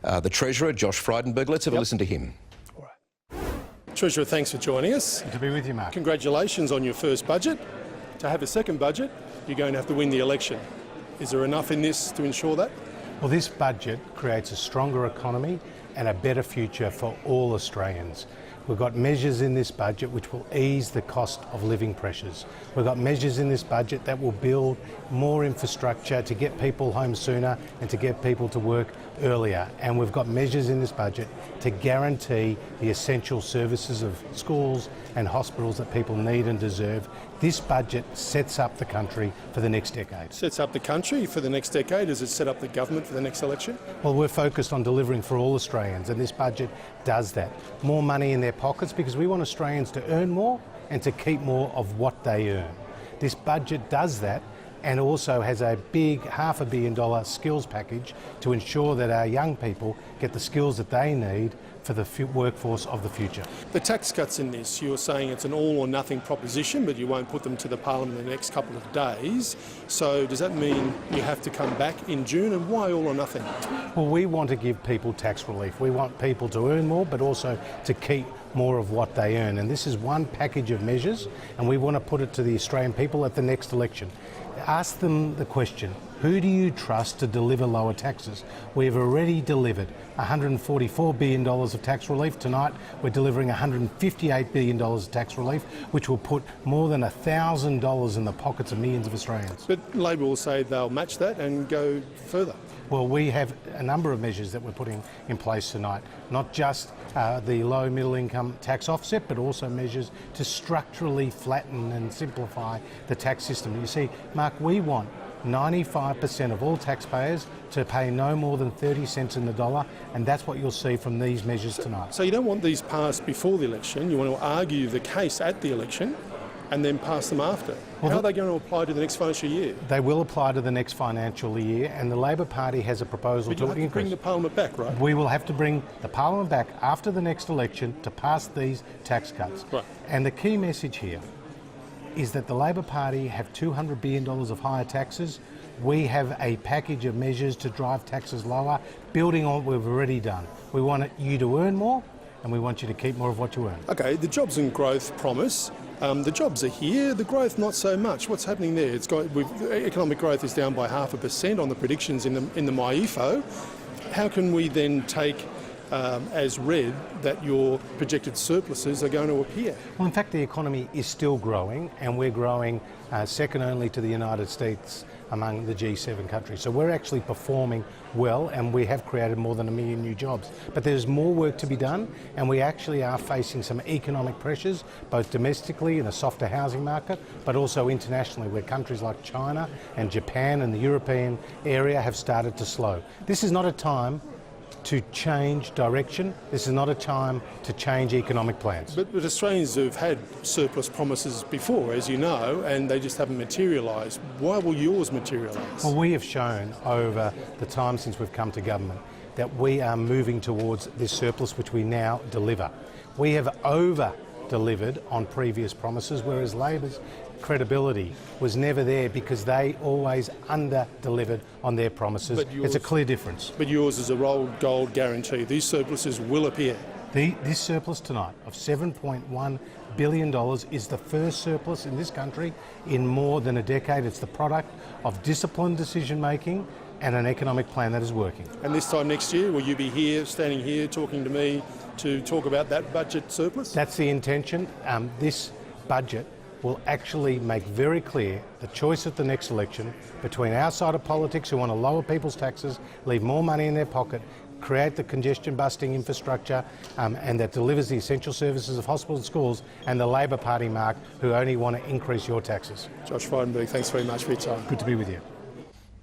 the Treasurer, Josh Frydenberg. Let's have a listen to him. All right. Treasurer, thanks for joining us. Good to be with you, Mark. Congratulations on your first budget. To have a second budget, you're going to have to win the election. Is there enough in this to ensure that? Well, this budget creates a stronger economy and a better future for all Australians. We've got measures in this budget which will ease the cost of living pressures. We've got measures in this budget that will build more infrastructure to get people home sooner and to get people to work earlier. And we've got measures in this budget to guarantee the essential services of schools and hospitals that people need and deserve. This budget sets up the country for the next decade. Sets up the country for the next decade? Does it set up the government for the next election? Well, we're focused on delivering for all Australians, and this budget does that. More money in their pockets because we want Australians to earn more and to keep more of what they earn. This budget does that and also has a big $500 million skills package to ensure that our young people get the skills that they need for the workforce of the future. The tax cuts in this, you're saying it's an all or nothing proposition, but you won't put them to the Parliament in the next couple of days. So does that mean you have to come back in June, and why all or nothing? Well, we want to give people tax relief. We want people to earn more, but also to keep more of what they earn. And this is one package of measures, and we want to put it to the Australian people at the next election. Ask them the question, who do you trust to deliver lower taxes? We've already delivered $144 billion of tax relief. Tonight we're delivering $158 billion of tax relief, which will put more than $1,000 in the pockets of millions of Australians. But Labor will say they'll match that and go further. Well, we have a number of measures that we're putting in place tonight, not just the low middle income tax offset, but also measures to structurally flatten and simplify the tax system. You see, Mark, we want 95% of all taxpayers to pay no more than 30 cents in the dollar, and that's what you'll see from these measures tonight. So you don't want these passed before the election, you want to argue the case at the election and then pass them after. How are they going to apply to the next financial year? They will apply to the next financial year, and the Labor Party has a proposal to increase. But you have to bring the Parliament back, right? We will have to bring the Parliament back after the next election to pass these tax cuts. Right. And the key message here is that the Labor Party have $200 billion of higher taxes. We have a package of measures to drive taxes lower, building on what we've already done. We want you to earn more, and we want you to keep more of what you earn. Okay, the jobs and growth promise. The jobs are here, the growth not so much. What's happening there? Economic growth is down by 0.5% on the predictions in the MyEFO. How can we then take as read that your projected surpluses are going to appear? Well, in fact, the economy is still growing, and we're growing second only to the United States among the G7 countries. So we're actually performing well, and we have created more than 1 million new jobs. But there's more work to be done, and we actually are facing some economic pressures, both domestically in a softer housing market, but also internationally, where countries like China and Japan and the European area have started to slow. This is not a time to change direction. This is not a time to change economic plans. But Australians have had surplus promises before, as you know, and they just haven't materialised. Why will yours materialise? Well, we have shown over the time since we've come to government that we are moving towards this surplus, which we now deliver. We have over-delivered on previous promises, whereas Labor's credibility was never there because they always under-delivered on their promises. It's a clear difference. But yours is a rolled gold guarantee. These surpluses will appear. This surplus tonight of $7.1 billion is the first surplus in this country in more than a decade. It's the product of disciplined decision-making and an economic plan that is working. And this time next year, will you be here, standing here, talking to me to talk about that budget surplus? That's the intention. This budget will actually make very clear the choice at the next election between our side of politics, who want to lower people's taxes, leave more money in their pocket, create the congestion-busting infrastructure and that delivers the essential services of hospitals and schools, and the Labor Party, Mark, who only want to increase your taxes. Josh Frydenberg, thanks very much for your time. Good to be with you.